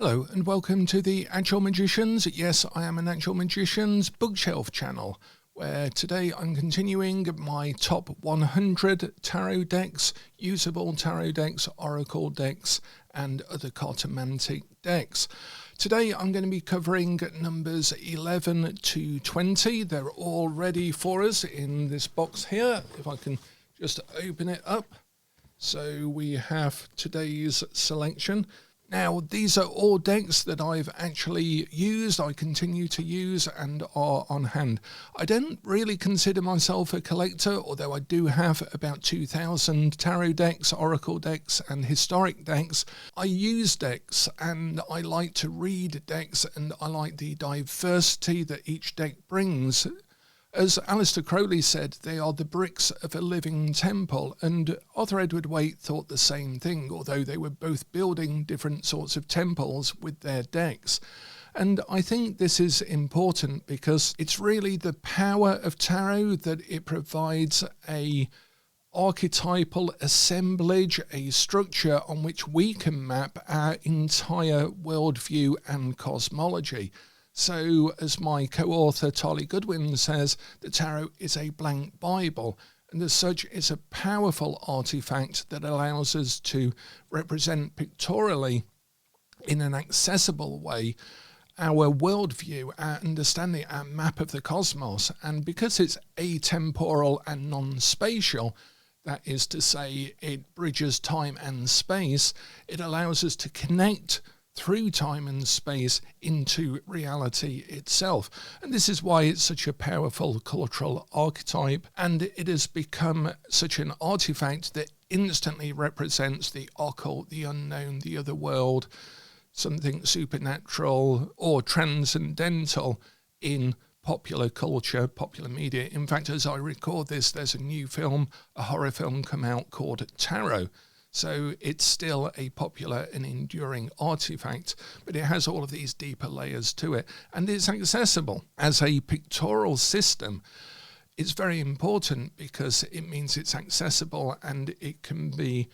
Hello and welcome to the Actual Magicians. Yes, I am an Actual Magicians bookshelf channel, where today I'm continuing my top 100 tarot decks, usable tarot decks, oracle decks and other cartomantic decks. Today I'm going to be covering numbers 11 to 20. They're all ready for us in this box here. If I can just open it up. So we have today's selection. Now, these are all decks that I've actually used, I continue to use, and are on hand. I don't really consider myself a collector, although I do have about 2,000 tarot decks, oracle decks, and historic decks. I use decks, and I like to read decks, and I like the diversity that each deck brings. As Aleister Crowley said, they are the bricks of a living temple, and Arthur Edward Waite thought the same thing, although they were both building different sorts of temples with their decks. And I think this is important because it's really the power of tarot that it provides a archetypal assemblage, a structure on which we can map our entire worldview and cosmology. So, as my co-author Tali Goodwin says, the tarot is a blank Bible, and as such it's a powerful artifact that allows us to represent pictorially in an accessible way our worldview, our understanding, our map of the cosmos. And because it's atemporal and non-spatial, that is to say it bridges time and space, it allows us to connect through time and space into reality itself. And this is why it's such a powerful cultural archetype, and it has become such an artifact that instantly represents the occult, the unknown, the other world, something supernatural or transcendental in popular culture, popular media. In fact, as I record this, there's a new film, a horror film come out called Tarot. So it's still a popular and enduring artifact, but it has all of these deeper layers to it. And it's accessible as a pictorial system. It's very important because it means it's accessible and it can be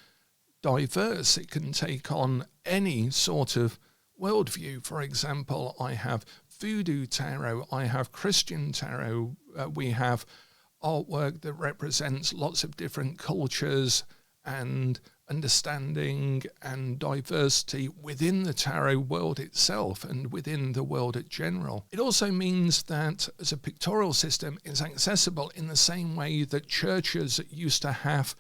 diverse. It can take on any sort of worldview. For example, I have voodoo tarot, I have Christian tarot, we have artwork that represents lots of different cultures and understanding and diversity within the tarot world itself and within the world in general. It also means that as a pictorial system, it's accessible in the same way that churches used to have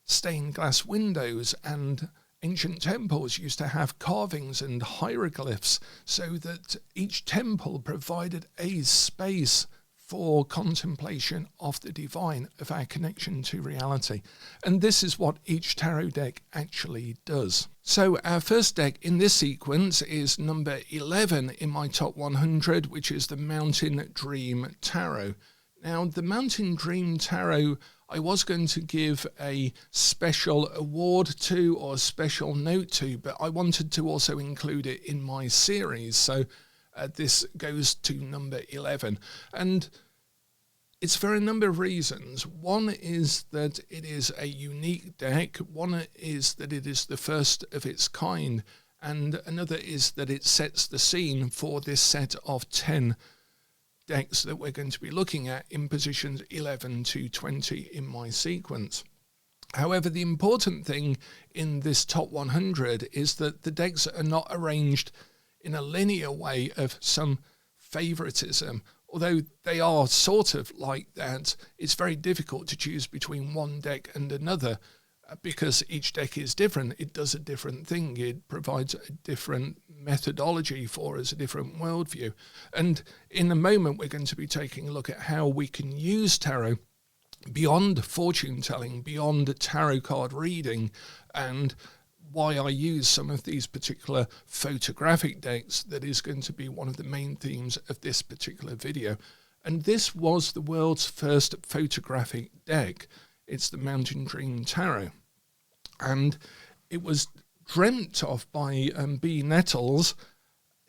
stained glass windows and ancient temples used to have carvings and hieroglyphs, so that each temple provided a space for contemplation of the divine, of our connection to reality. And this is what each tarot deck actually does. So our first deck in this sequence is number 11 in my top 100, which is the Mountain Dream Tarot. Now, the Mountain Dream Tarot, I was going to give a special award to or a special note to, but I wanted to also include it in my series. So this goes to number 11. And it's for a number of reasons. One is that it is a unique deck. One is that it is the first of its kind. And another is that it sets the scene for this set of 10 decks that we're going to be looking at in positions 11 to 20 in my sequence. However, the important thing in this top 100 is that the decks are not arranged in a linear way of some favoritism. Although they are sort of like that, it's very difficult to choose between one deck and another because each deck is different. It does a different thing. It provides a different methodology for us, a different worldview. And in a moment, we're going to be taking a look at how we can use tarot beyond fortune telling, beyond tarot card reading, and why I use some of these particular photographic decks. That is going to be one of the main themes of this particular video. And this was the world's first photographic deck. It's the Mountain Dream Tarot. And it was dreamt of by Bea Nettle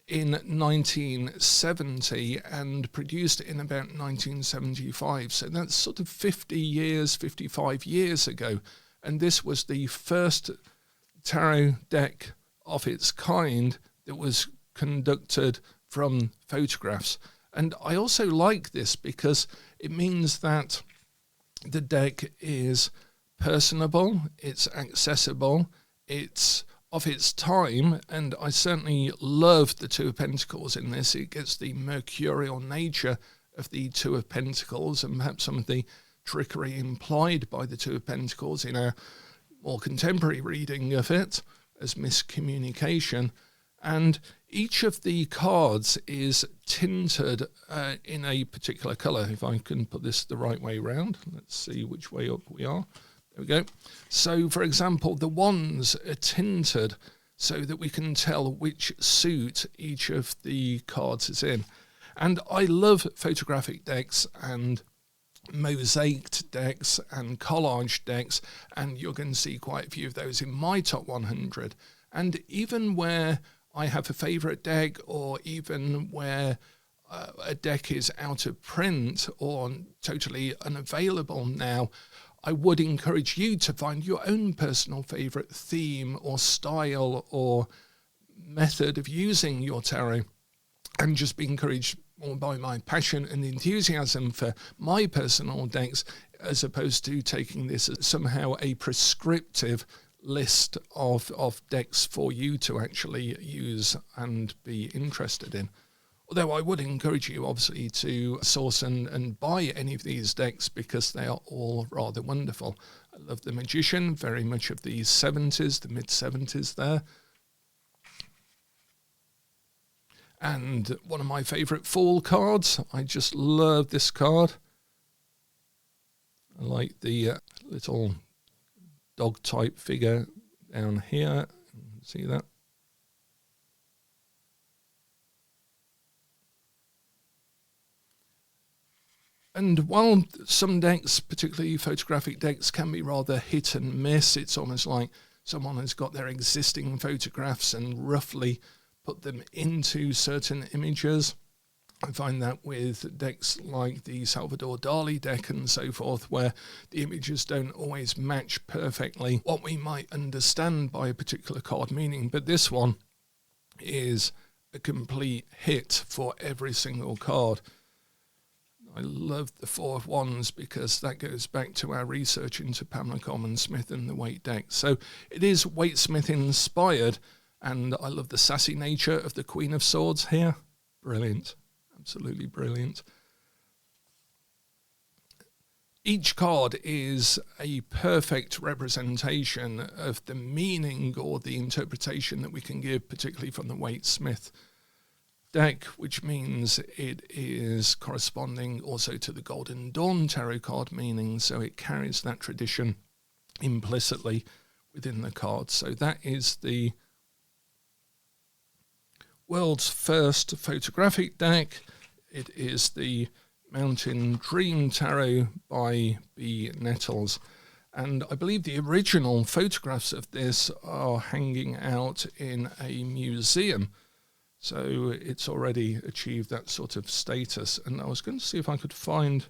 in 1970 and produced in about 1975. So that's sort of 55 years ago. And this was the first tarot deck of its kind that was conducted from photographs. And I also like this because it means that the deck is personable, it's accessible, it's of its time, and I certainly love the Two of Pentacles in this. It gets the mercurial nature of the Two of Pentacles and perhaps some of the trickery implied by the Two of Pentacles in our more contemporary reading of it as miscommunication. And each of the cards is tinted in a particular colour. If I can put this the right way round, let's see which way up we are. There we go. So, for example, the wands are tinted so that we can tell which suit each of the cards is in. And I love photographic decks and mosaiced decks and collage decks, and you're going to see quite a few of those in my top 100. And even where I have a favourite deck, or even where a deck is out of print or totally unavailable now, I would encourage you to find your own personal favourite theme or style or method of using your tarot, and just be encouraged more by my passion and enthusiasm for my personal decks, as opposed to taking this as somehow a prescriptive list of decks for you to actually use and be interested in. Although I would encourage you, obviously, to source and buy any of these decks because they are all rather wonderful. I love the Magician, very much of the 70s, the mid-70s there. And one of my favourite Fool cards. I just love this card. I like the little dog-type figure down here. See that? And while some decks, particularly photographic decks, can be rather hit and miss, it's almost like someone has got their existing photographs and roughly put them into certain images. I find that with decks like the Salvador Dali deck and so forth, where the images don't always match perfectly what we might understand by a particular card meaning. But this one is a complete hit for every single card. I love the Four of Wands because that goes back to our research into Pamela Coleman Smith and the Waite deck. So it is Waite Smith inspired, and I love the sassy nature of the Queen of Swords here. Brilliant. Absolutely brilliant. Each card is a perfect representation of the meaning or the interpretation that we can give, particularly from the Waite Smith deck, which means it is corresponding also to the Golden Dawn tarot card meaning, so it carries that tradition implicitly within the card. So that is the world's first photographic deck. It is the Mountain Dream Tarot by Bea Nettle, and I believe the original photographs of this are hanging out in a museum. So it's already achieved that sort of status. And I was going to see if I could find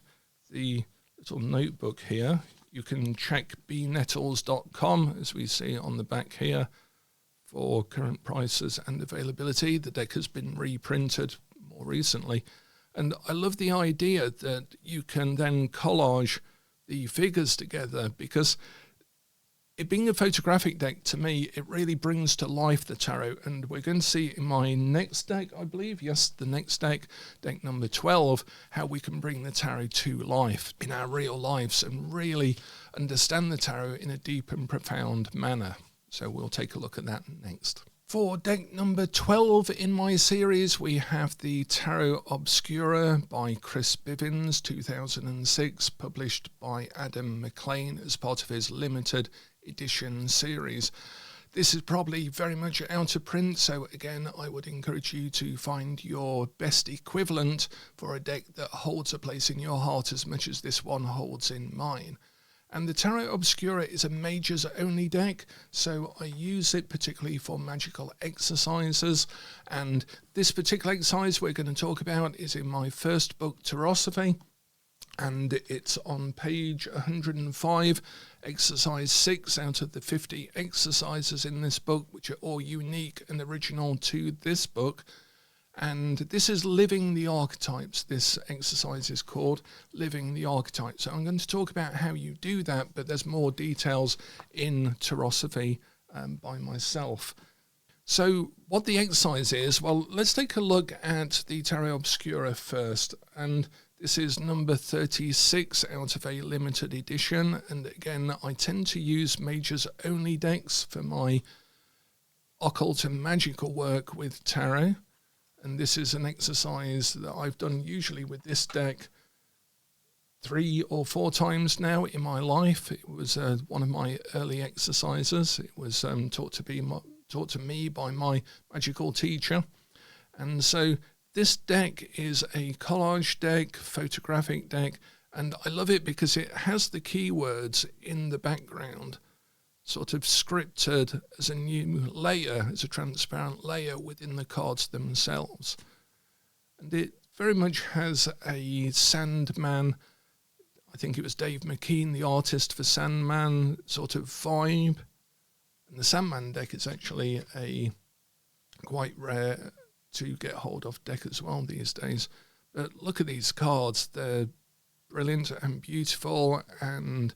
the little notebook here. You can check beanettles.com, as we see on the back here, for current prices and availability. The deck has been reprinted more recently. And I love the idea that you can then collage the figures together, because it being a photographic deck, to me, it really brings to life the tarot. And we're going to see in my next deck, I believe, yes, the next deck, deck number 12, how we can bring the tarot to life in our real lives and really understand the tarot in a deep and profound manner. So we'll take a look at that next. For deck number 12 in my series, we have the Tarot Obscura by Chris Bivins, 2006, published by Adam McLean as part of his limited edition series. This is probably very much out of print, so again, I would encourage you to find your best equivalent for a deck that holds a place in your heart as much as this one holds in mine. And the Tarot Obscura is a majors only deck, so I use it particularly for magical exercises. And this particular exercise we're going to talk about is in my first book, Tarosophy. and it's on page 105, exercise 6 out of the 50 exercises in this book, which are all unique and original to this book. And this is Living the Archetypes. This exercise is called Living the Archetypes. So I'm going to talk about how you do that, but there's more details in Tarosophy by myself. So what the exercise is, well, let's take a look at the Tarot Obscura first. And this is number 36 out of a limited edition. And again, I tend to use majors only decks for my occult and magical work with tarot. And this is an exercise that I've done usually with this deck 3 or 4 times now in my life. It was one of my early exercises. It was taught to me by my magical teacher. And so this deck is a collage deck, photographic deck, and I love it because it has the keywords in the background, sort of scripted as a new layer, as a transparent layer within the cards themselves. And it very much has a Sandman, I think it was Dave McKean, the artist for Sandman, sort of vibe. And the Sandman deck is actually a quite rare to get hold of deck as well these days. But look at these cards, they're brilliant and beautiful and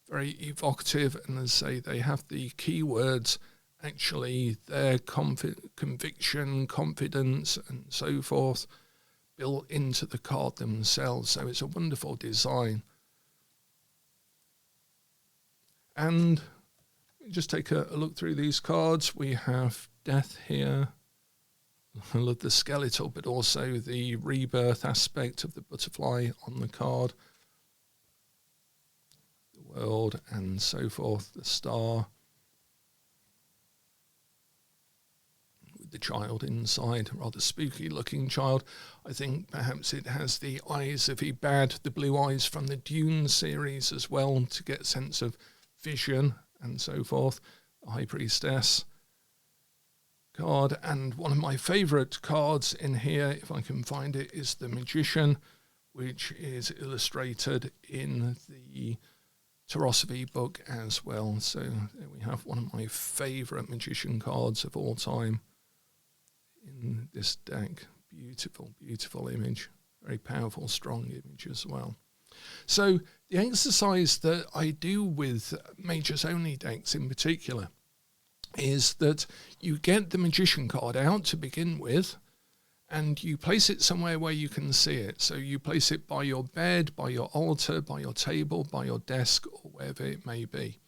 very evocative, and as I say, they have the keywords, actually their conviction, confidence, and so forth, built into the card themselves. So it's a wonderful design. And just take a look through these cards. We have death here. I love the skeletal, but also the rebirth aspect of the butterfly on the card. World and so forth, the star with the child inside, a rather spooky looking child. I think perhaps it has the eyes of Ebad, the blue eyes from the Dune series as well, to get a sense of vision and so forth. The High Priestess card, and one of my favourite cards in here, if I can find it, is the Magician, which is illustrated in the Tarosophy book as well. So there we have one of my favourite magician cards of all time in this deck. Beautiful, beautiful image. Very powerful, strong image as well. So the exercise that I do with majors only decks in particular is that you get the magician card out to begin with, and you place it somewhere where you can see it. So you place it by your bed, by your altar, by your table, by your desk, or wherever it may be.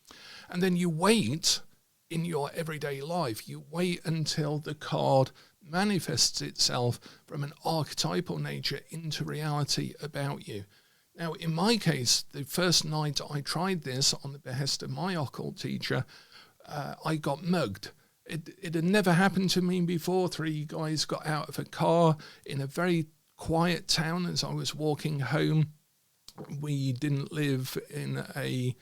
And then you wait in your everyday life. You wait until the card manifests itself from an archetypal nature into reality about you. Now, in my case, the first night I tried this on the behest of my occult teacher, I got mugged. It had never happened to me before. 3 guys got out of a car in a very quiet town as I was walking home. We didn't live in a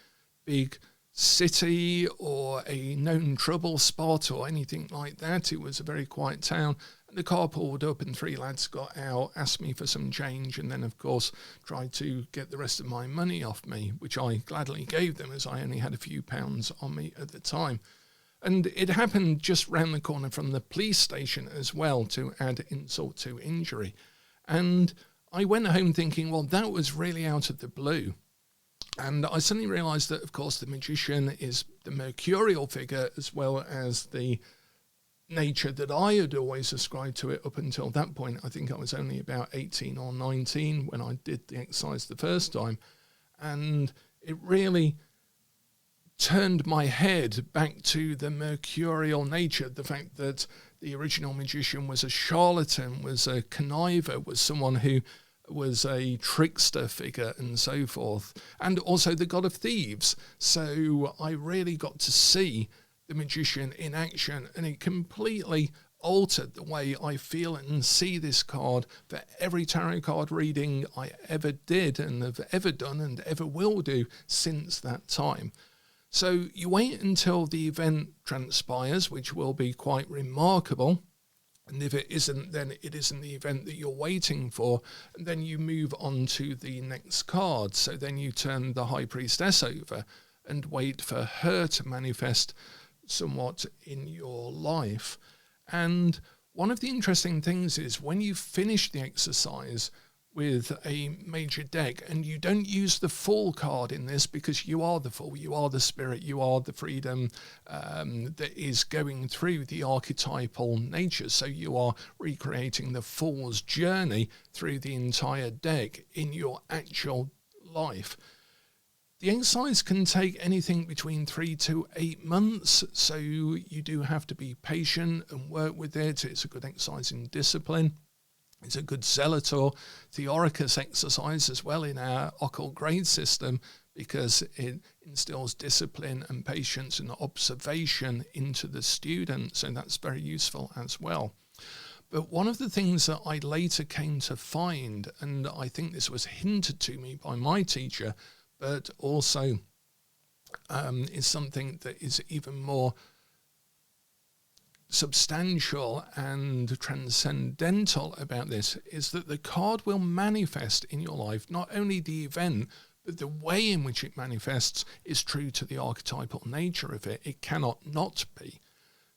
big city or a known trouble spot or anything like that. It was a very quiet town. And the car pulled up and 3 lads got out, asked me for some change, and then, of course, tried to get the rest of my money off me, which I gladly gave them as I only had a few pounds on me at the time. And it happened just round the corner from the police station as well, to add insult to injury. And I went home thinking, well, that was really out of the blue. And I suddenly realised that, of course, the magician is the mercurial figure as well as the nature that I had always ascribed to it up until that point. I think I was only about 18 or 19 when I did the exercise the first time. And it really turned my head back to the mercurial nature, the fact that the original magician was a charlatan, was a conniver, was someone who was a trickster figure and so forth, and also the god of thieves. So I really got to see the magician in action, and it completely altered the way I feel and see this card for every tarot card reading I ever did and have ever done and ever will do since that time. So you wait until the event transpires, which will be quite remarkable. And if it isn't, then it isn't the event that you're waiting for. And then you move on to the next card. So then you turn the High Priestess over and wait for her to manifest somewhat in your life. And one of the interesting things is when you finish the exercise with a major deck, and you don't use the Fool card in this because you are the Fool, you are the spirit, you are the freedom that is going through the archetypal nature. So you are recreating the Fool's journey through the entire deck in your actual life. The exercise can take anything between 3 to 8 months, so you do have to be patient and work with it. It's a good exercise in discipline. It's a good Zelator Theoricus exercise as well in our occult grade system, because it instills discipline and patience and observation into the student. So that's very useful as well. But one of the things that I later came to find, and I think this was hinted to me by my teacher, but also is something that is even more substantial and transcendental about this, is that the card will manifest in your life. Not only the event, but the way in which it manifests is true to the archetypal nature of it. It cannot not be.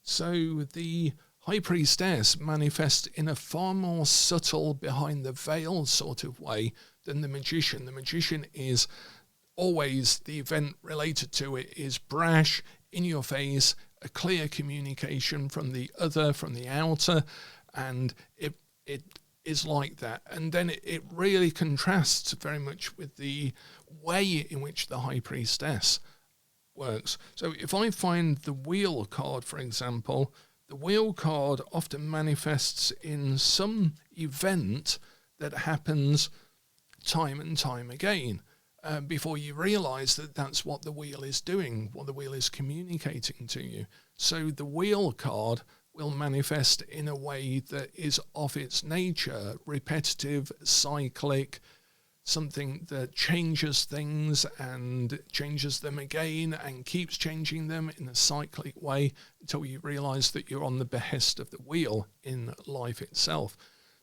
So the High Priestess manifests in a far more subtle, behind the veil sort of way than the Magician. The Magician is always, the event related to it is brash, in your face, a clear communication from the other, from the outer, and it is like that. And then it really contrasts very much with the way in which the High Priestess works. So if I find the Wheel card, for example, the Wheel card often manifests in some event that happens time and time again. Before you realise that that's what the wheel is doing, what the wheel is communicating to you. So the Wheel card will manifest in a way that is of its nature, repetitive, cyclic, something that changes things and changes them again and keeps changing them in a cyclic way until you realise that you're on the behest of the wheel in life itself.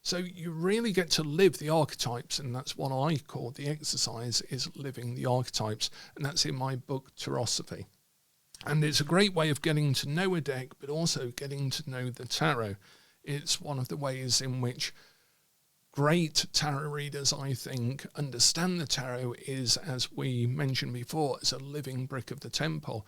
So you really get to live the archetypes, and that's what I call the exercise, is living the archetypes, and that's in my book, Tarosophy. And it's a great way of getting to know a deck, but also getting to know the tarot. It's one of the ways in which great tarot readers, I think, understand the tarot is, as we mentioned before, as a living brick of the temple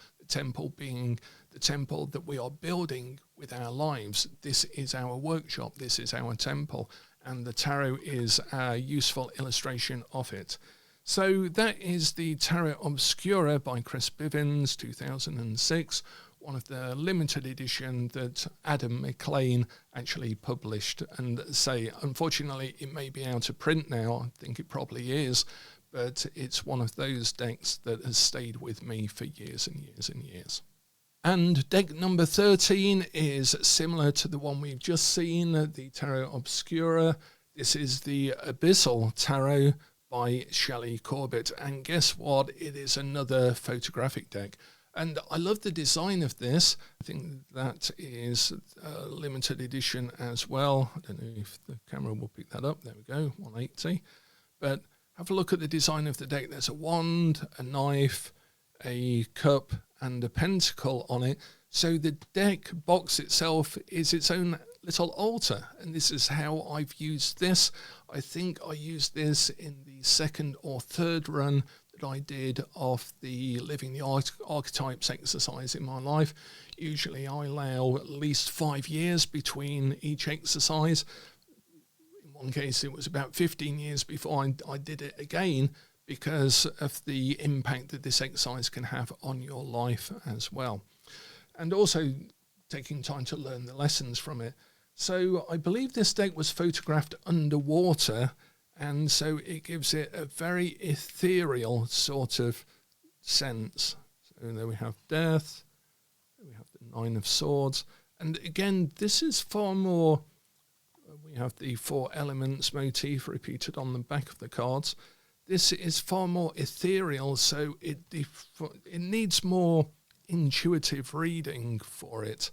being the temple that we are building with our lives. This is our workshop, this is our temple, and the tarot is a useful illustration of it. So that is the Tarot Obscura by Chris Bivens, 2006, one of the limited edition that Adam McLean actually published. And say, unfortunately, it may be out of print now. I think it probably is, but it's one of those decks that has stayed with me for years and years and years. And deck number 13 is similar to the one we've just seen, the Tarot Obscura. This is the Abyssal Tarot by Shelley Corbett. And guess what? It is another photographic deck. And I love the design of this. I think that is a limited edition as well. I don't know if the camera will pick that up. There we go, 180. But have a look at the design of the deck. There's a wand, a knife, a cup, and a pentacle on it. So the deck box itself is its own little altar. And this is how I've used this. I think I used this in the second or third run that I did of the Living the Archetypes exercise in my life. Usually I allow at least 5 years between each exercise. In one case it was about 15 years before I did it again, because of the impact that this exercise can have on your life as well. And also taking time to learn the lessons from it. So I believe this deck was photographed underwater, and so it gives it a very ethereal sort of sense. So there we have Death, there we have the Nine of Swords, and again, this is far more, we have the Four Elements motif repeated on the back of the cards. This is far more ethereal, so it needs more intuitive reading for it.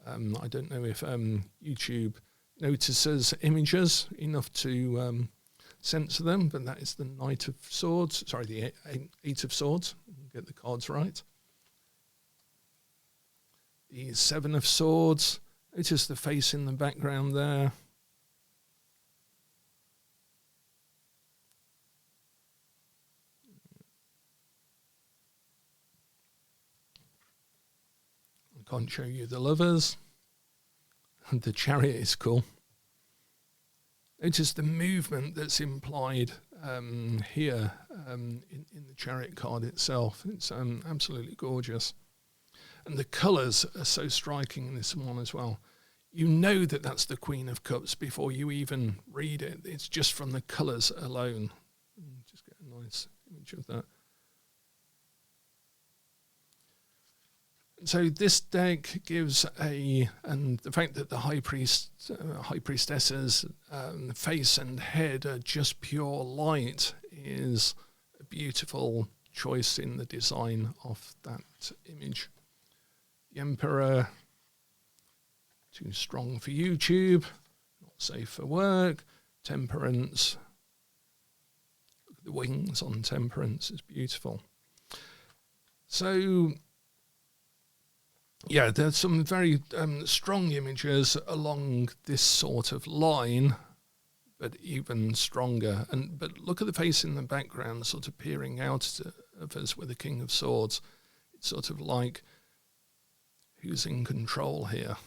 I don't know if YouTube notices images enough to censor them, but that is the Knight of Swords, sorry, the Eight of Swords, get the cards right. The Seven of Swords, notice the face in the background there. I can't show you the Lovers. The Chariot is cool. Notice the movement that's implied here in the Chariot card itself. It's absolutely gorgeous. And the colours are so striking in this one as well. You know that that's the Queen of Cups before you even read it. It's just from the colours alone. Just get a nice image of that. So this deck gives and the fact that the high priestess's face and head are just pure light is a beautiful choice in the design of that image. The Emperor, too strong for YouTube, not safe for work. Temperance, look at the wings on Temperance, it's beautiful. So yeah, there's some very strong images along this sort of line, but even stronger. But look at the face in the background, sort of peering out of us with the King of Swords. It's sort of like, who's in control here?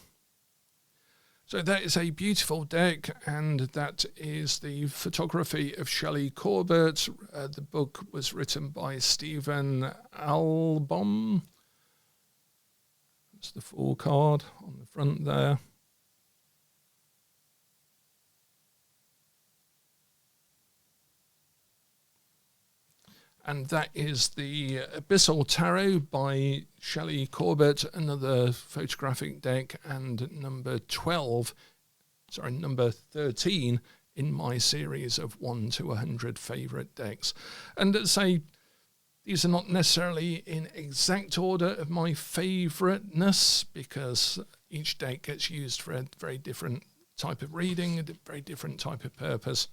So that is a beautiful deck, and that is the photography of Shelley Corbett. The book was written by Stephen Albom. That's the full card on the front there. And that is the Abyssal Tarot by Shelley Corbett, another photographic deck, and number 13 in my series of 1 to 100 favourite decks. And to say, these are not necessarily in exact order of my favouriteness, because each deck gets used for a very different type of reading, a very different type of purpose.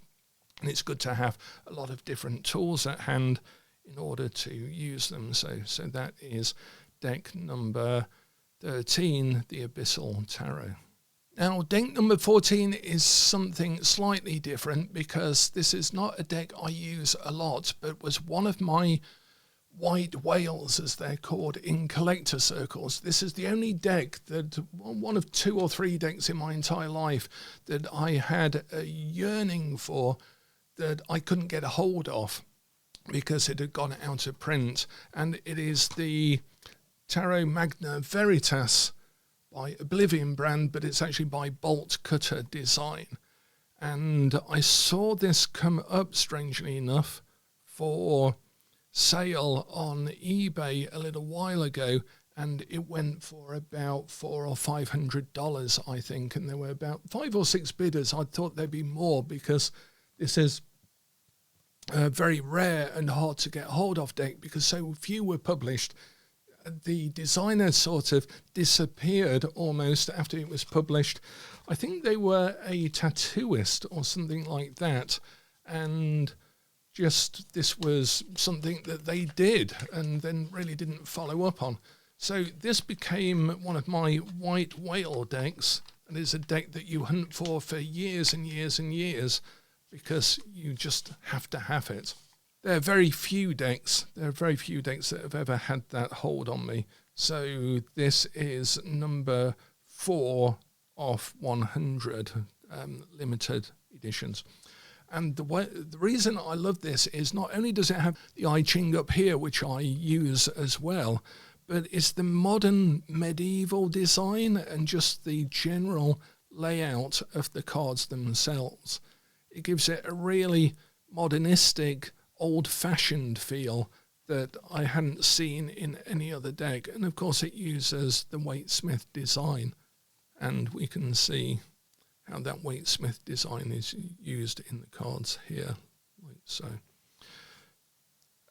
And it's good to have a lot of different tools at hand in order to use them. So that is deck number 13, the Abyssal Tarot. Now, deck number 14 is something slightly different, because this is not a deck I use a lot, but was one of my white whales, as they're called in collector circles. This is the only deck that, one of 2 or 3 decks in my entire life that I had a yearning for, that I couldn't get a hold of because it had gone out of print. And it is the Tarot Magna Veritas by Oblivion brand, but it's actually by Bolt Cutter Design. And I saw this come up, strangely enough, for sale on eBay a little while ago, and it went for about $400 or $500, I think, and there were about 5 or 6 bidders. I thought there'd be more, because this is a very rare and hard to get hold of deck, because so few were published. The designer sort of disappeared almost after it was published. I think they were a tattooist or something like that, and just this was something that they did and then really didn't follow up on. So this became one of my white whale decks, and it's a deck that you hunt for years and years and years, because you just have to have it. There are very few decks that have ever had that hold on me. So this is number 4 of 100 limited editions. And the reason I love this is not only does it have the I Ching up here, which I use as well, but it's the modern medieval design and just the general layout of the cards themselves. It gives it a really modernistic, old-fashioned feel that I hadn't seen in any other deck. And of course it uses the Waite-Smith design, and we can see how that Waite-Smith design is used in the cards here, like so.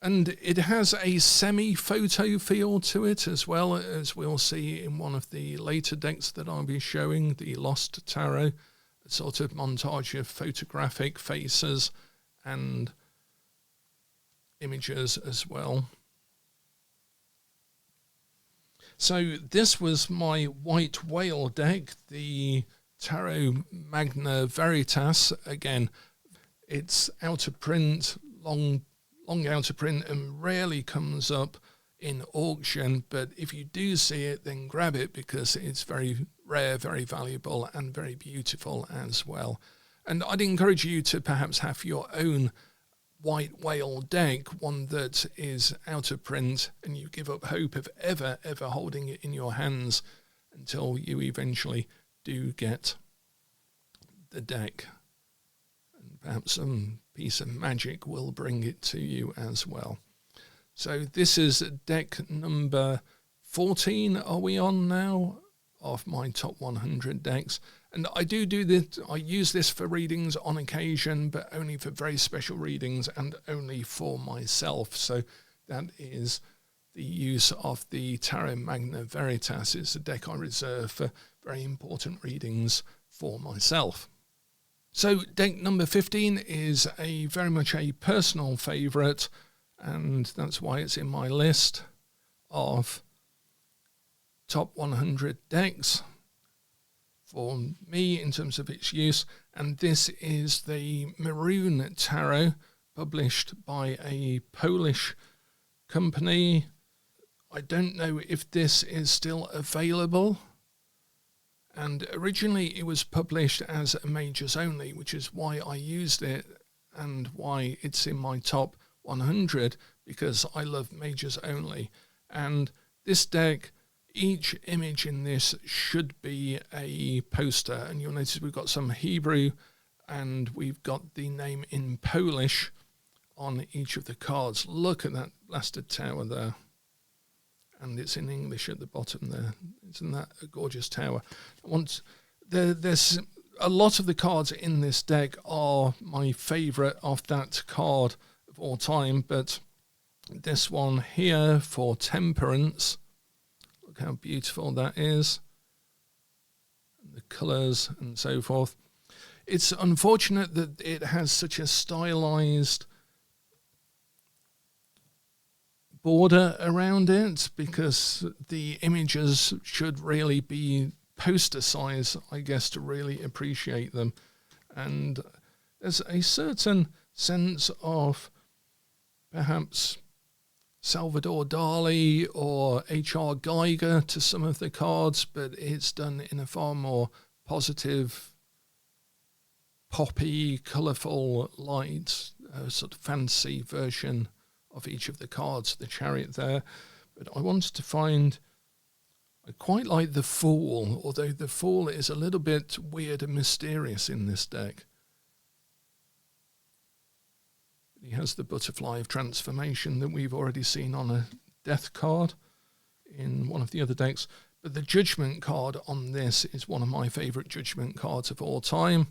And it has a semi-photo feel to it, as well, as we'll see in one of the later decks that I'll be showing, the Lost Tarot. a sort of montage of photographic faces and images as well. So this was my white whale deck, the Tarot Magna Veritas. Again, it's out of print, long out of print, and rarely comes up in auction, but if you do see it, then grab it, because it's very rare, very valuable, and very beautiful as well. And I'd encourage you to perhaps have your own white whale deck, one that is out of print, and you give up hope of ever holding it in your hands until you eventually do get the deck. And perhaps some piece of magic will bring it to you as well. So this is deck number 14, are we on now, of my top 100 decks. And I do this, I use this for readings on occasion, but only for very special readings and only for myself. So that is the use of the Tarot Magna Veritas. It's a deck I reserve for very important readings for myself. So deck number 15 is very much a personal favourite, and that's why it's in my list of top 100 decks for me in terms of its use. And this is the Maroon Tarot, published by a Polish company. I don't know if this is still available. And originally it was published as a majors only, which is why I used it and why it's in my top 100, because I love majors only. And this deck, each image in this should be a poster, and you'll notice we've got some Hebrew and we've got the name in Polish on each of the cards. Look at that blasted tower there, and it's in English at the bottom there. Isn't that a gorgeous tower? There's a lot of the cards in this deck are my favourite of that card of all time, but this one here for Temperance, look how beautiful that is, and the colours and so forth. It's unfortunate that it has such a stylized border around it, because the images should really be poster size, I guess, to really appreciate them. And there's a certain sense of perhaps Salvador Dali or H.R. Geiger to some of the cards, but it's done in a far more positive, poppy, colourful, light, sort of fancy version of each of the cards, the Chariot there. But I wanted to find, I quite like the Fool, although the Fool is a little bit weird and mysterious in this deck. He has the Butterfly of Transformation that we've already seen on a Death card in one of the other decks. But the Judgment card on this is one of my favourite Judgment cards of all time.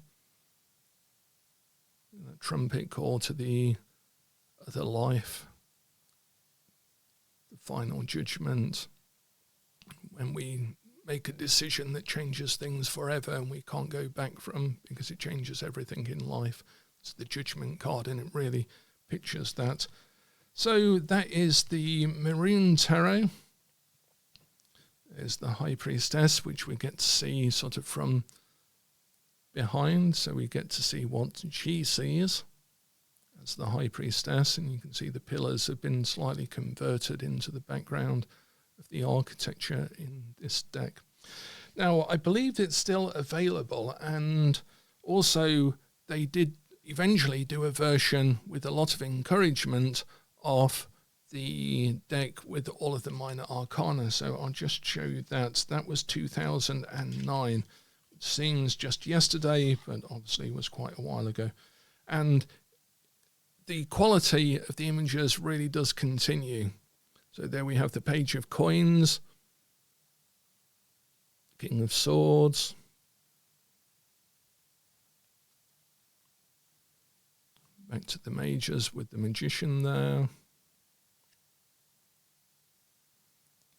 The trumpet call to the other life. The final judgment. When we make a decision that changes things forever and we can't go back from, because it changes everything in life. It's the Judgment card, and it really pictures that. So that is the Maroon Tarot. There's the High Priestess, which we get to see sort of from behind, so we get to see what she sees as the High Priestess, and you can see the pillars have been slightly converted into the background of the architecture in this deck. Now, I believe it's still available, and also they did eventually do a version with a lot of encouragement of the deck with all of the minor arcana. So I'll just show you that. That was 2009. It seems just yesterday, but obviously was quite a while ago. And the quality of the images really does continue. So there we have the Page of Coins, King of Swords, back to the Majors with the Magician there.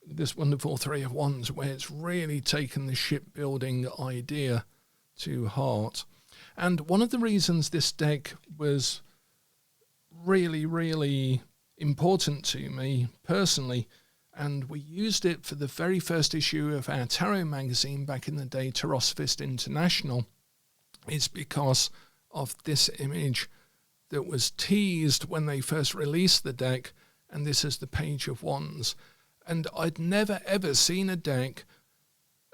This wonderful Three of Wands, where it's really taken the shipbuilding idea to heart. And one of the reasons this deck was really, really important to me personally, and we used it for the very first issue of our tarot magazine back in the day, Tarosophist International, is because of this image that was teased when they first released the deck, and this is the Page of Wands. And I'd never ever seen a deck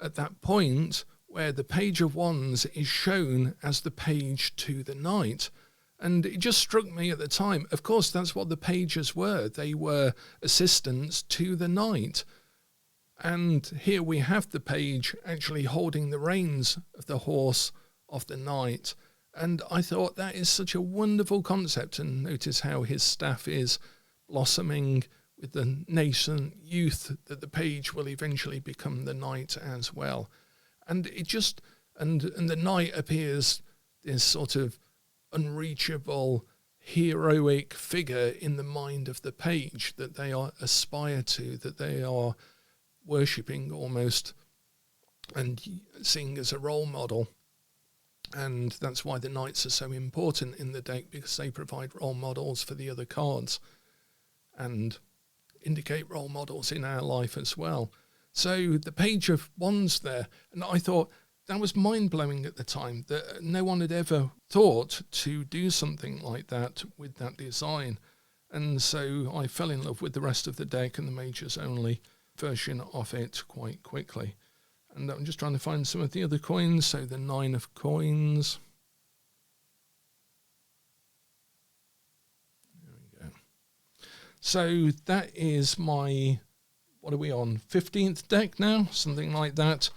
at that point where the Page of Wands is shown as the page to the knight. And it just struck me at the time, of course, that's what the pages were. They were assistants to the knight. And here we have the page actually holding the reins of the horse of the knight. And I thought that is such a wonderful concept. And notice how his staff is blossoming with the nascent youth, that the page will eventually become the knight as well. And it just, and the knight appears this sort of unreachable, heroic figure in the mind of the page that they are aspire to, that they are worshipping almost and seeing as a role model. And that's why the knights are so important in the deck, because they provide role models for the other cards and indicate role models in our life as well. So the Page of Wands there, and I thought that was mind-blowing at the time, that no one had ever thought to do something like that with that design. And so I fell in love with the rest of the deck and the Majors Only version of it quite quickly. And I'm just trying to find some of the other coins. So the 9 of coins. There we go. So that is my, what are we on, 15th deck now? Something like that.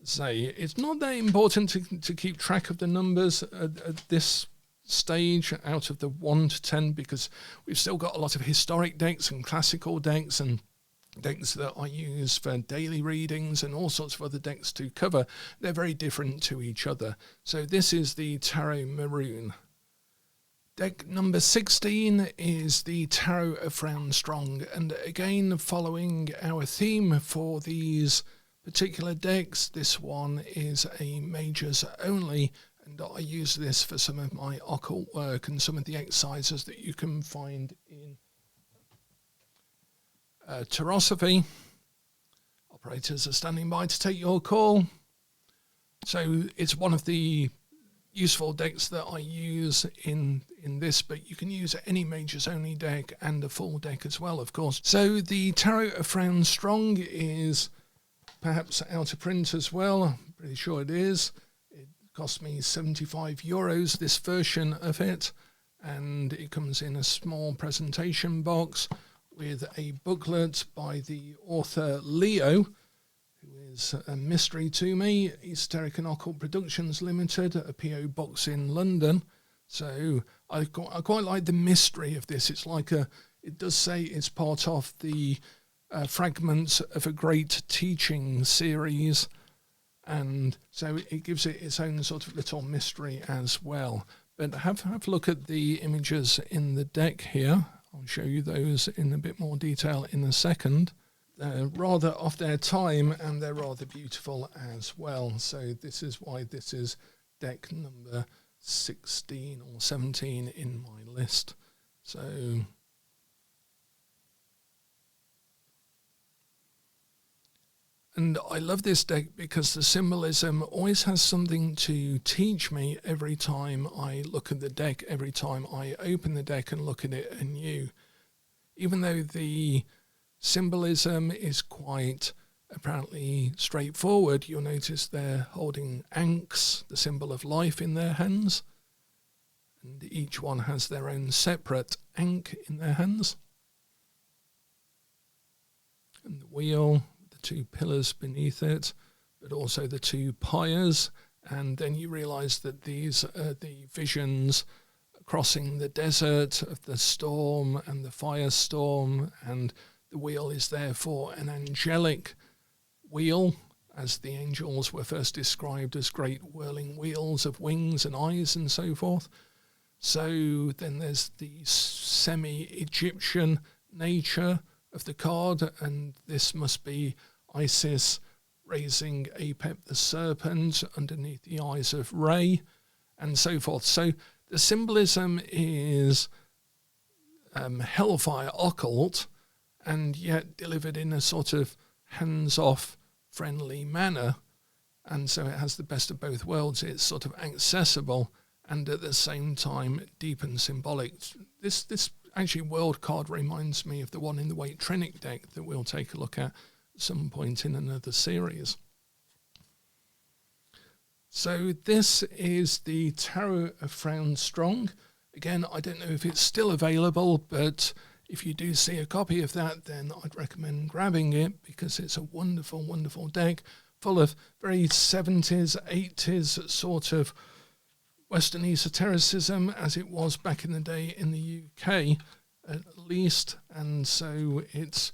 Say, it's not that important to keep track of the numbers at this stage out of the 1 to 10, because we've still got a lot of historic decks and classical decks and decks that I use for daily readings and all sorts of other decks to cover. They're very different to each other. So this is the Tarot Maroon. Deck number 16 is the Tarot of Frown Strong, and again, following our theme for these particular decks, this one is a Majors Only, and I use this for some of my occult work and some of the exercises that you can find in Tarosophy. Operators are standing by to take your call. So it's one of the useful decks that I use in this, but you can use any Majors Only deck and a full deck as well, of course. So the Tarot of Frown Strong is perhaps out of print as well. I'm pretty sure it is. It cost me €75, this version of it, and it comes in a small presentation box with a booklet by the author Leo, who is a mystery to me, Esoteric and Occult Productions Limited, a PO box in London. So I quite like the mystery of this. It's like it does say it's part of the fragments of a great teaching series, and so it gives it its own sort of little mystery as well. But have a look at the images in the deck here. I'll show you those in a bit more detail in a second. They're rather off their time and they're rather beautiful as well. So this is why this is deck number 16 or 17 in my list. So and I love this deck because the symbolism always has something to teach me every time I look at the deck, every time I open the deck and look at it anew. Even though the symbolism is quite apparently straightforward, you'll notice they're holding ankhs, the symbol of life, in their hands. And each one has their own separate ankh in their hands. And the wheel, 2 pillars beneath it, but also the 2 pyres, and then you realise that these are the visions crossing the desert of the storm and the firestorm, and the wheel is therefore an angelic wheel, as the angels were first described as great whirling wheels of wings and eyes and so forth. So then there's the semi-Egyptian nature of the card, and this must be Isis raising Apep the serpent underneath the eyes of Ray, and so forth. So the symbolism is hellfire occult, and yet delivered in a sort of hands-off, friendly manner. And so it has the best of both worlds. It's sort of accessible and at the same time deep and symbolic. This actually world card reminds me of the one in the Waite Trinic deck that we'll take a look at some point in another series. So this is the Tarot of Frown Strong. Again, I don't know if it's still available, but if you do see a copy of that, then I'd recommend grabbing it, because it's a wonderful, wonderful deck full of very 70s, 80s sort of Western esotericism, as it was back in the day in the UK, at least. And so it's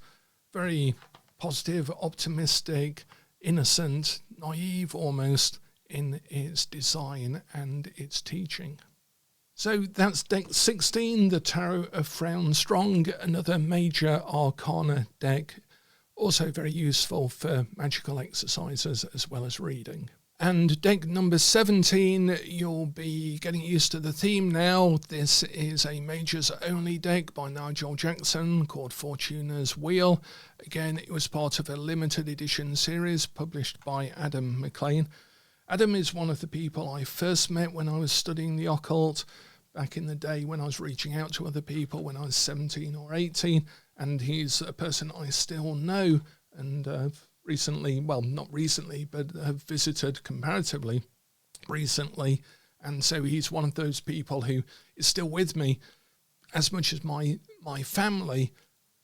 very positive, optimistic, innocent, naive almost in its design and its teaching. So that's deck 16, the Tarot of Frown Strong, another major arcana deck, also very useful for magical exercises as well as reading. And deck number 17, you'll be getting used to the theme now. This is a majors only deck by Nigel Jackson called Fortuna's Wheel. Again, it was part of a limited edition series published by Adam McLean. Adam is one of the people I first met when I was studying the occult back in the day, when I was reaching out to other people when I was 17 or 18, and he's a person I still know and recently, well, not recently, but have visited comparatively recently. And so he's one of those people who is still with me as much as my family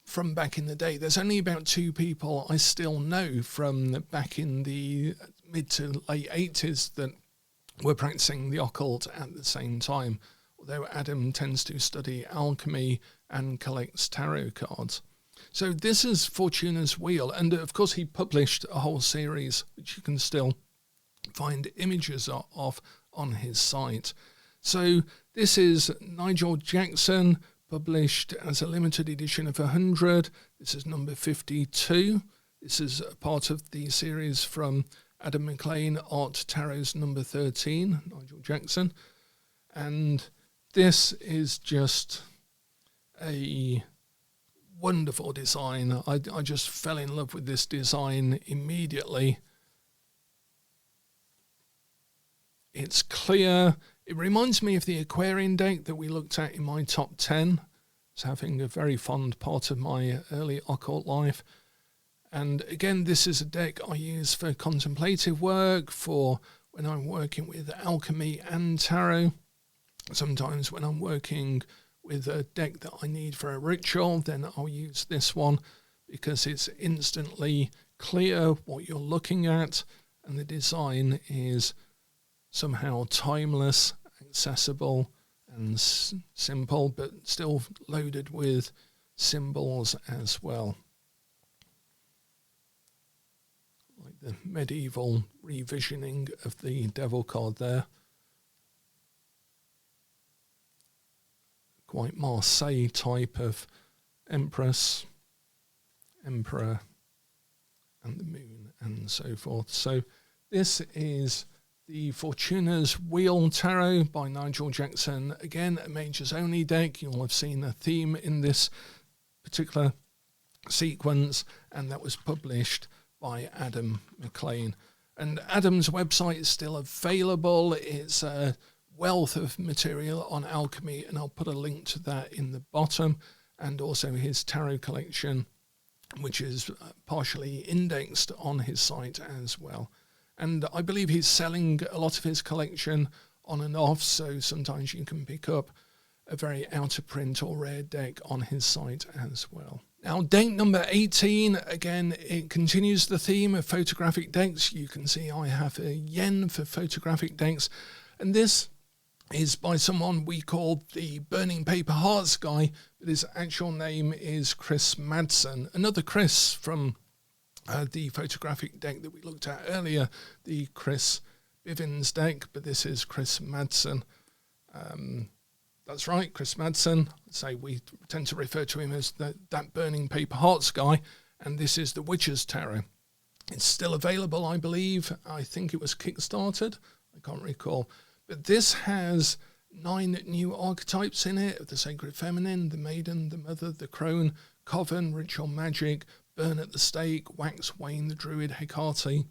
from back in the day. There's only about 2 people I still know from back in the mid to late 80s that were practicing the occult at the same time, although Adam tends to study alchemy and collects tarot cards. So this is Fortuna's Wheel, and of course he published a whole series which you can still find images of on his site. So this is Nigel Jackson, published as a limited edition of 100. This is number 52. This is a part of the series from Adam McLean, Art Tarot's number 13, Nigel Jackson. And this is just a wonderful design. I just fell in love with this design immediately. It's clear. It reminds me of the Aquarian deck that we looked at in my top 10. It's having a very fond part of my early occult life. And again, this is a deck I use for contemplative work, for when I'm working with alchemy and tarot. Sometimes when I'm working with a deck that I need for a ritual, then I'll use this one because it's instantly clear what you're looking at, and the design is somehow timeless, accessible and simple, but still loaded with symbols as well. Like the medieval revisioning of the devil card there. Quite Marseille type of empress, emperor, and the moon, and so forth. So this is the Fortuna's Wheel Tarot by Nigel Jackson. Again, a majors only deck. You'll have seen a theme in this particular sequence, and that was published by Adam McLean. And Adam's website is still available. It's a wealth of material on alchemy, and I'll put a link to that in the bottom, and also his tarot collection, which is partially indexed on his site as well. And I believe he's selling a lot of his collection on and off, so sometimes you can pick up a very out of print or rare deck on his site as well. Now, deck number 18, again, it continues the theme of photographic decks. You can see I have a yen for photographic decks, and this is by someone we called the Burning Paper Hearts guy, but his actual name is Chris Madsen. Another Chris from the photographic deck that we looked at earlier, the Chris Bivens deck, but this is Chris Madsen. That's right, Chris Madsen. So we tend to refer to him as that Burning Paper Hearts guy, and this is the Witcher's Tarot. It's still available, I believe. I think it was kickstarted. I can't recall. But this has 9 new archetypes in it, of the sacred feminine, the maiden, the mother, the crone, coven, ritual magic, burn at the stake, wax, wane, the druid, Hecate,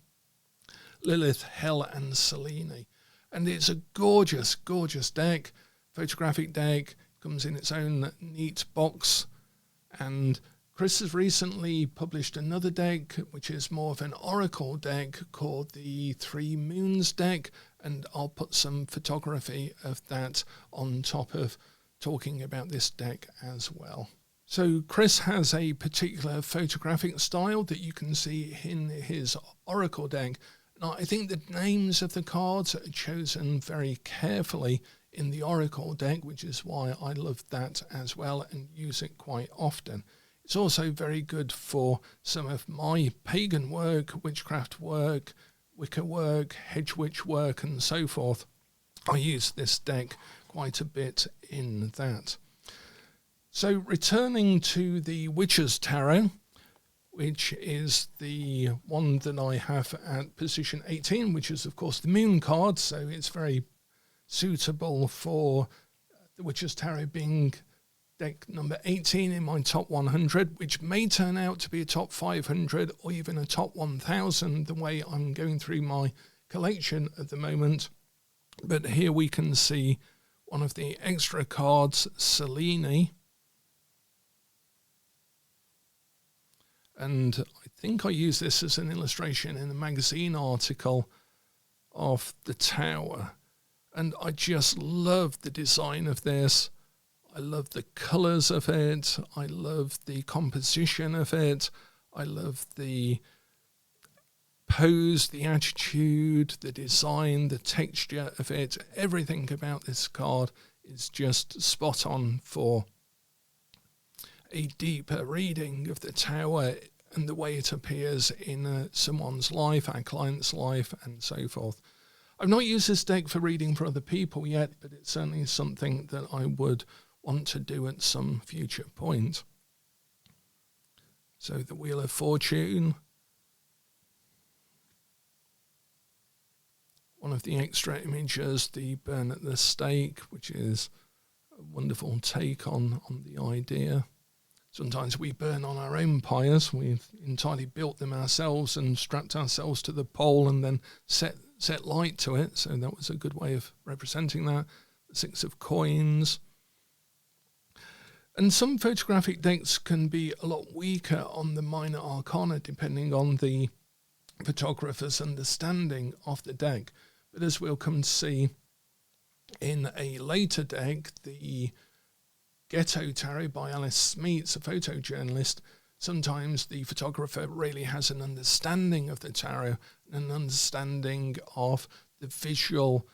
Lilith, Hell, and Selene. And it's a gorgeous, gorgeous deck, photographic deck, comes in its own neat box. And Chris has recently published another deck, which is more of an oracle deck called the Three Moons deck, and I'll put some photography of that on top of talking about this deck as well. So Chris has a particular photographic style that you can see in his oracle deck. Now, I think the names of the cards are chosen very carefully in the oracle deck, which is why I love that as well and use it quite often. It's also very good for some of my pagan work, witchcraft work, Wicca work, hedge witch work, and so forth. I use this deck quite a bit in that. So returning to the Witch's Tarot, which is the one that I have at position 18, which is, of course, the Moon card. So it's very suitable for the Witch's Tarot being deck number 18 in my top 100, which may turn out to be a top 500 or even a top 1000 the way I'm going through my collection at the moment. But here we can see one of the extra cards, Selene. And I think I used this as an illustration in a magazine article of the tower. And I just love the design of this. I love the colours of it. I love the composition of it. I love the pose, the attitude, the design, the texture of it. Everything about this card is just spot on for a deeper reading of the tower and the way it appears in someone's life, our client's life, and so forth. I've not used this deck for reading for other people yet, but it's certainly something that I would want to do at some future point. So the Wheel of Fortune. One of the extra images, the Burn at the Stake, which is a wonderful take on the idea. Sometimes we burn on our own pyres. We've entirely built them ourselves and strapped ourselves to the pole and then set light to it. So that was a good way of representing that. The Six of Coins. And some photographic decks can be a lot weaker on the minor arcana depending on the photographer's understanding of the deck. But as we'll come to see in a later deck, the Ghetto Tarot by Alice Smeets, a photojournalist, sometimes the photographer really has an understanding of the tarot, an understanding of the visual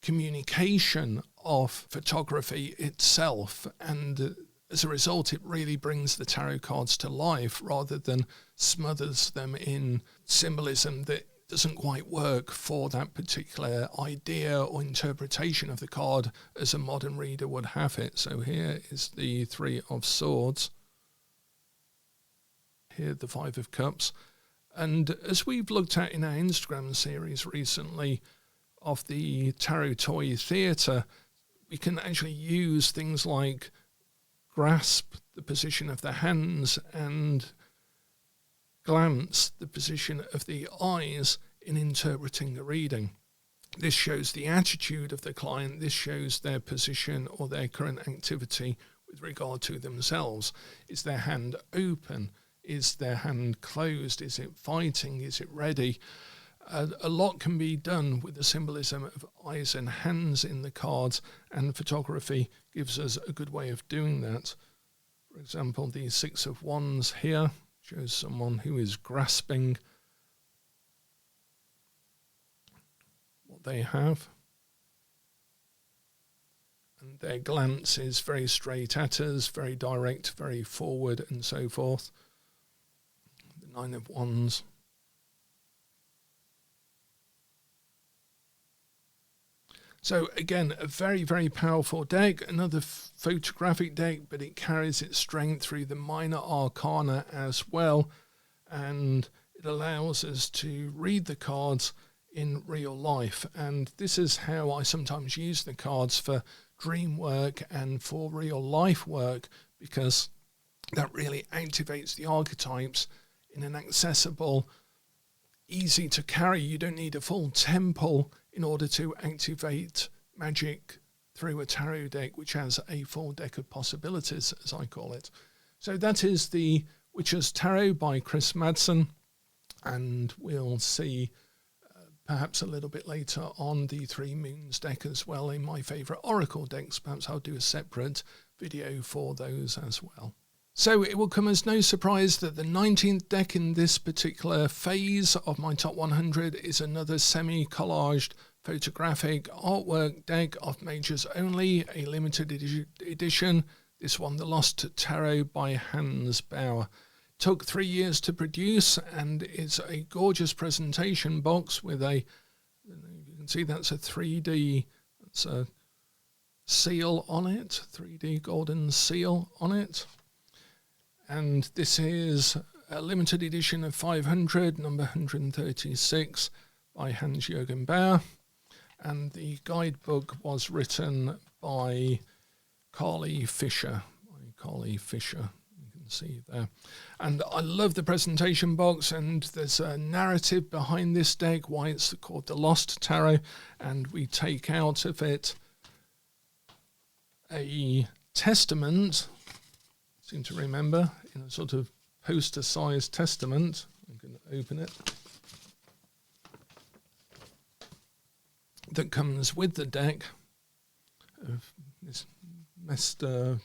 communication of photography itself, and as a result it really brings the tarot cards to life rather than smothers them in symbolism that doesn't quite work for that particular idea or interpretation of the card as a modern reader would have it. So here is the Three of Swords, here the Five of Cups, and as we've looked at in our Instagram series recently of the Tarot Toy Theatre, we can actually use things like grasp, the position of the hands, and glance, the position of the eyes, in interpreting a reading. This shows the attitude of the client. This shows their position or their current activity with regard to themselves. Is their hand open? Is their hand closed? Is it fighting? Is it ready? A lot can be done with the symbolism of eyes and hands in the cards, and photography gives us a good way of doing that. For example, the Six of Wands here shows someone who is grasping what they have, and their glance is very straight at us, very direct, very forward, and so forth. The Nine of Wands. So again, a very, very powerful deck, another photographic deck, but it carries its strength through the minor arcana as well. And it allows us to read the cards in real life. And this is how I sometimes use the cards for dream work and for real life work, because that really activates the archetypes in an accessible, easy to carry. You don't need a full temple in order to activate magic through a tarot deck, which has a full deck of possibilities, as I call it. So that is the Witcher's Tarot by Chris Madsen, and we'll see perhaps a little bit later on the Three Moons deck as well in my favourite oracle decks. Perhaps I'll do a separate video for those as well. So it will come as no surprise that the 19th deck in this particular phase of my top 100 is another semi-collaged photographic artwork deck of majors only, a limited edition. This one, The Lost Tarot by Hans Bauer. Took 3 years to produce, and it's a gorgeous presentation box with a, you can see that's a 3D, that's a seal on it, 3D golden seal on it. And this is a limited edition of 500, number 136 by Hansjurgen Bauer. And the guidebook was written by Carly Fisher. See there. And I love the presentation box, and there's a narrative behind this deck, why it's called The Lost Tarot, and we take out of it a testament, seem to remember, in a sort of poster-sized testament. I'm going to open it. That comes with the deck of Mr.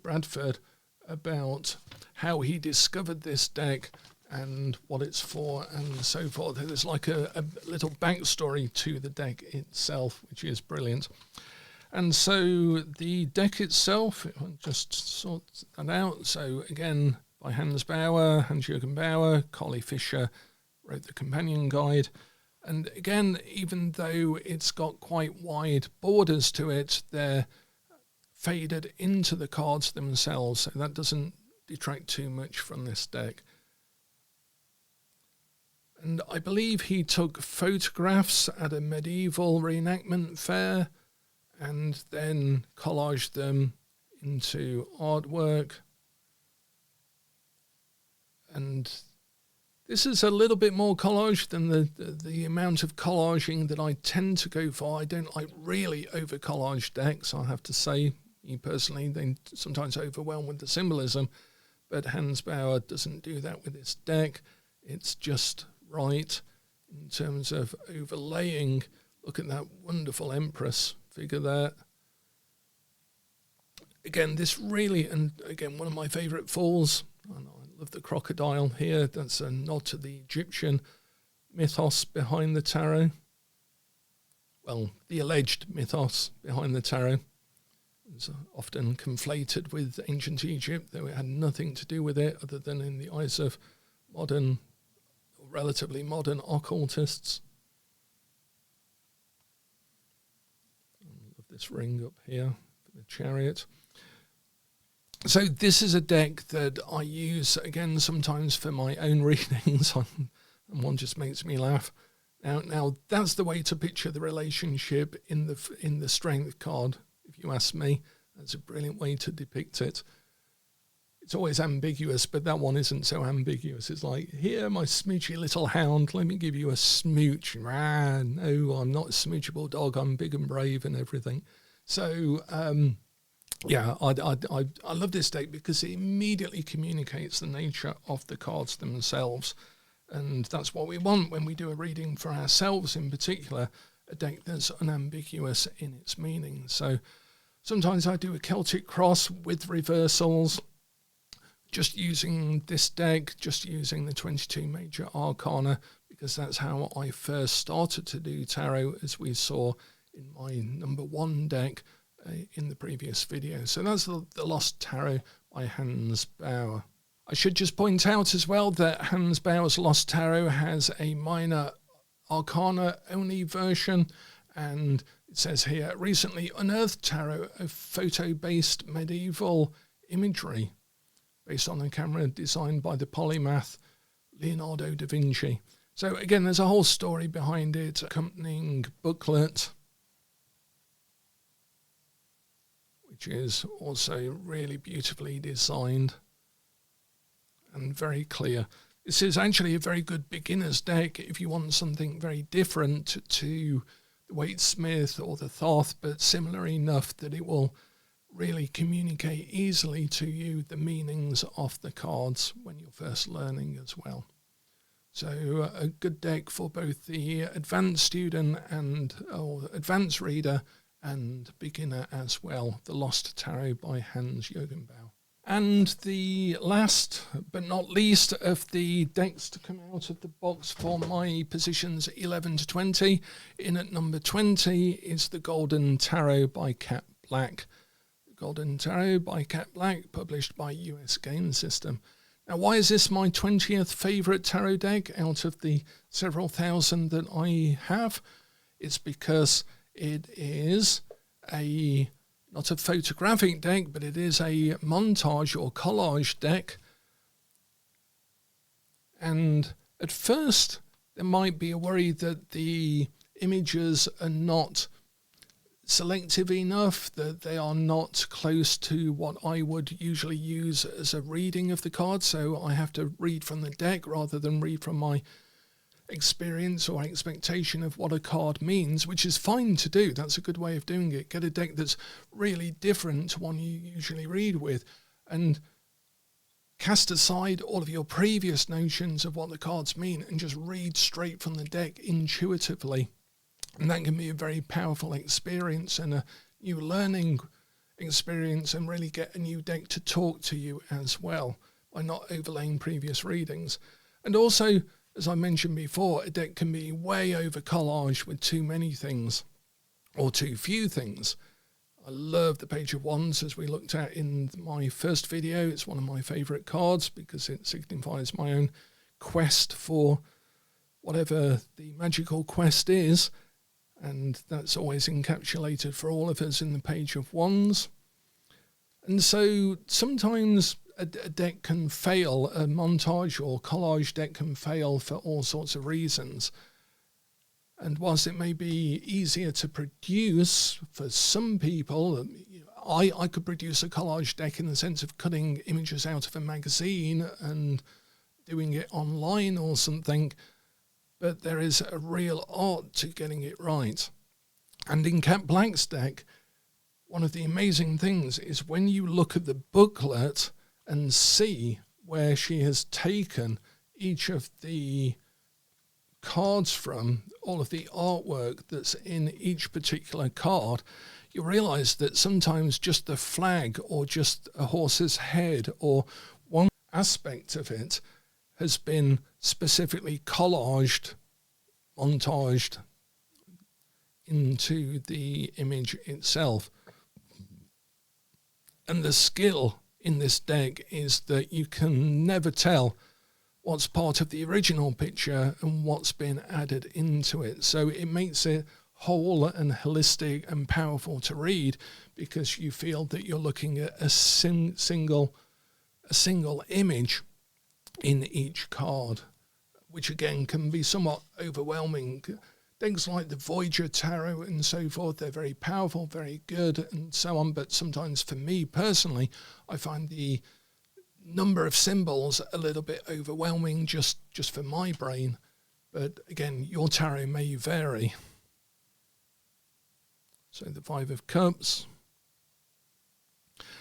Bradford, about how he discovered this deck and what it's for and so forth. There's like a little backstory to the deck itself, which is brilliant. And so the deck itself, I'll just sort that out. So again, by Hansjurgen Bauer, Carly Fisher wrote the companion guide. And again, even though it's got quite wide borders to it, they're faded into the cards themselves, so that doesn't detract too much from this deck. And I believe he took photographs at a medieval reenactment fair and then collaged them into artwork. And this is a little bit more collage than the amount of collaging that I tend to go for. I don't like really over-collaged decks, I have to say. Me personally, they sometimes overwhelm with the symbolism, but Hans Bauer doesn't do that with this deck. It's just right in terms of overlaying. Look at that wonderful Empress figure there. Again, this really, and again, one of my favourite falls. I love the crocodile here. That's a nod to the Egyptian mythos behind the tarot. Well, the alleged mythos behind the tarot. It's often conflated with ancient Egypt, though it had nothing to do with it other than in the eyes of modern, or relatively modern occultists. I love this ring up here for the Chariot. So this is a deck that I use, again, sometimes for my own readings, and one just makes me laugh. Now that's the way to picture the relationship in the Strength card. If you ask me, that's a brilliant way to depict it. It's always ambiguous, but that one isn't so ambiguous. It's like, here, my smoochy little hound, let me give you a smooch. Rah, no, I'm not a smoochable dog. I'm big and brave and everything. So, yeah, I love this deck because it immediately communicates the nature of the cards themselves. And that's what we want when we do a reading for ourselves in particular, a deck that's unambiguous in its meaning. So sometimes I do a Celtic cross with reversals, just using this deck, just using the 22 major arcana, because that's how I first started to do tarot, as we saw in my number 1 deck in the previous video. So that's the Lost Tarot by Hans Bauer. I should just point out as well that Hans Bauer's Lost Tarot has a minor arcana only version, and it says here, recently unearthed tarot of photo-based medieval imagery based on a camera designed by the polymath Leonardo da Vinci. So again, there's a whole story behind it, accompanying booklet, which is also really beautifully designed and very clear. This is actually a very good beginner's deck if you want something very different to the Waite Smith or the Thoth, but similar enough that it will really communicate easily to you the meanings of the cards when you're first learning as well. So a good deck for both the advanced student or advanced reader and beginner as well. The Lost Tarot by Hansjurgen Bauer. And the last but not least of the decks to come out of the box for my positions 11 to 20, in at number 20 is the Golden Tarot by Cat Black. The Golden Tarot by Cat Black, published by US Game System. Now, why is this my 20th favourite tarot deck out of the several thousand that I have? It's because it is not a photographic deck, but it is a montage or collage deck. And at first, there might be a worry that the images are not selective enough, that they are not close to what I would usually use as a reading of the card. So I have to read from the deck rather than read from my experience or expectation of what a card means, which is fine to do. That's a good way of doing it. Get a deck that's really different to one you usually read with, and cast aside all of your previous notions of what the cards mean and just read straight from the deck intuitively. And that can be a very powerful experience and a new learning experience, and really get a new deck to talk to you as well by not overlaying previous readings. And also, as I mentioned before, a deck can be way over collage with too many things or too few things. I love the Page of Wands, as we looked at in my first video. It's one of my favourite cards because it signifies my own quest for whatever the magical quest is. And that's always encapsulated for all of us in the Page of Wands. And so sometimes a deck can fail, a montage or collage deck can fail for all sorts of reasons. And whilst it may be easier to produce for some people, I could produce a collage deck in the sense of cutting images out of a magazine and doing it online or something. But there is a real art to getting it right. And in Cat Black's deck, one of the amazing things is when you look at the booklet and see where she has taken each of the cards from, all of the artwork that's in each particular card, you realise that sometimes just the flag or just a horse's head or one aspect of it has been specifically collaged, montaged into the image itself. And the skill in this deck is that you can never tell what's part of the original picture and what's been added into it. So it makes it whole and holistic and powerful to read, because you feel that you're looking at a single image in each card, which again can be somewhat overwhelming. Things like the Voyager Tarot and so forth, they're very powerful, very good and so on, but sometimes for me personally, I find the number of symbols a little bit overwhelming just for my brain. But again, your tarot may vary. So the Five of Cups.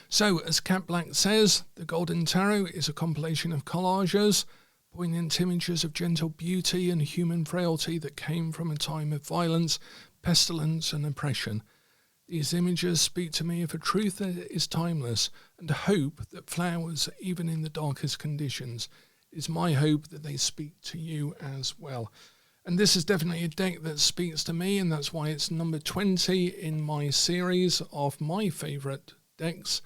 So, as Cat Black says, the Golden Tarot is a compilation of collages, poignant images of gentle beauty and human frailty that came from a time of violence, pestilence and oppression. These images speak to me of a truth that is timeless and hope that flowers even in the darkest conditions. It is my hope that they speak to you as well. And this is definitely a deck that speaks to me, and that's why it's number 20 in my series of my favourite decks.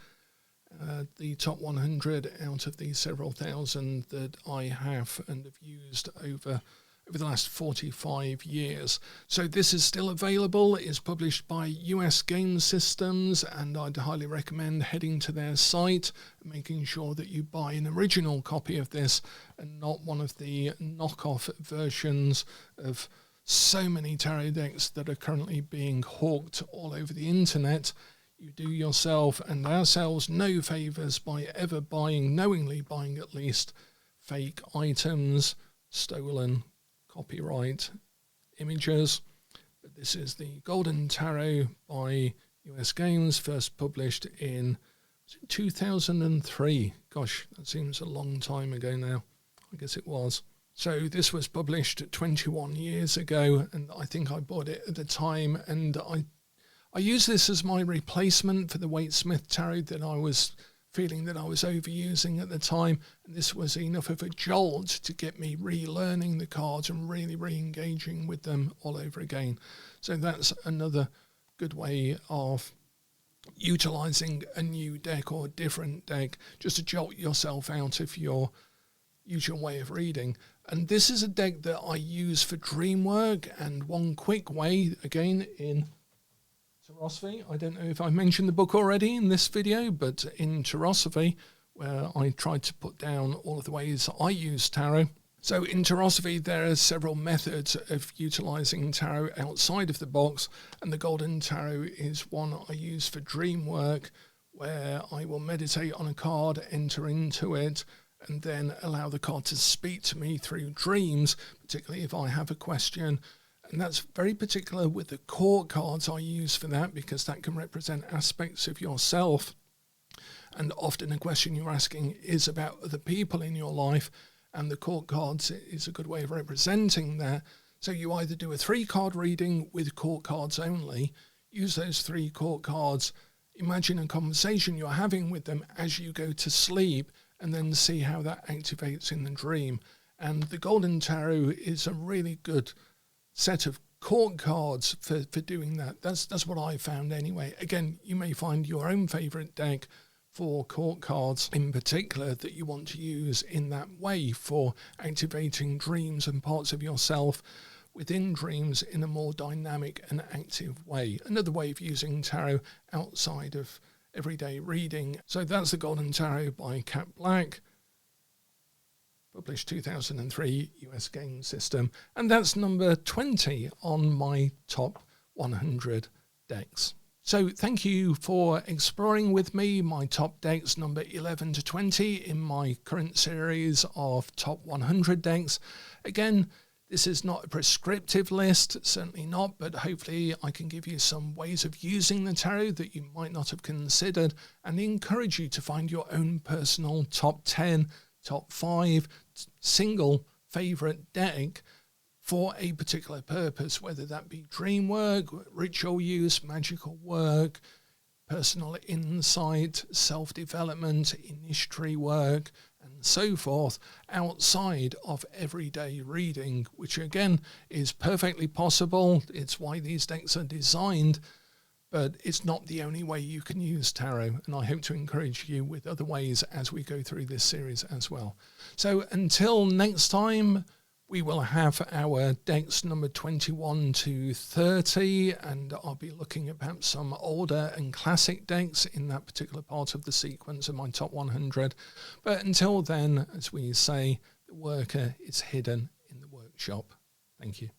The top 100 out of the several thousand that I have and have used over over the last 45 years. So this is still available. It's published by US Game Systems, and I'd highly recommend heading to their site and making sure that you buy an original copy of this and not one of the knockoff versions of so many tarot decks that are currently being hawked all over the internet. You do yourself and ourselves no favours by ever buying, knowingly buying at least, fake items, stolen, copyright images. But this is the Golden Tarot by US Games, first published in 2003. Gosh, that seems a long time ago now. I guess it was. So this was published 21 years ago, and I think I bought it at the time, and I used this as my replacement for the Waite Smith Tarot that I was feeling that I was overusing at the time, and this was enough of a jolt to get me relearning the cards and really re-engaging with them all over again. So that's another good way of utilising a new deck or a different deck, just to jolt yourself out of your usual way of reading. And this is a deck that I use for dream work, and one quick way, again, in Tarosophy. I don't know if I mentioned the book already in this video, but in Tarosophy, where I tried to put down all of the ways I use tarot. So in Tarosophy, there are several methods of utilising tarot outside of the box, and the Golden Tarot is one I use for dream work, where I will meditate on a card, enter into it, and then allow the card to speak to me through dreams, particularly if I have a question. And that's very particular with the court cards I use for that, because that can represent aspects of yourself. And often a question you're asking is about other people in your life, and the court cards is a good way of representing that. So you either do a 3-card reading with court cards only, use those 3 court cards, imagine a conversation you're having with them as you go to sleep, and then see how that activates in the dream. And the Golden Tarot is a really good set of court cards for doing that. That's what I found anyway. Again, you may find your own favourite deck for court cards in particular that you want to use in that way for activating dreams and parts of yourself within dreams in a more dynamic and active way. Another way of using tarot outside of everyday reading. So that's the Golden Tarot by Cat Black, published 2003, US Game System, and that's number 20 on my top 100 decks. So thank you for exploring with me my top decks number 11 to 20 in my current series of top 100 decks. Again, this is not a prescriptive list, certainly not, but hopefully I can give you some ways of using the tarot that you might not have considered, and encourage you to find your own personal top 10, top 5 single favourite deck for a particular purpose, whether that be dream work, ritual use, magical work, personal insight, self-development, initiatory work, and so forth, outside of everyday reading, which again is perfectly possible. It's why these decks are designed, but it's not the only way you can use tarot, and I hope to encourage you with other ways as we go through this series as well. So until next time, we will have our decks number 21 to 30, and I'll be looking at perhaps some older and classic decks in that particular part of the sequence of my top 100. But until then, as we say, the worker is hidden in the workshop. Thank you.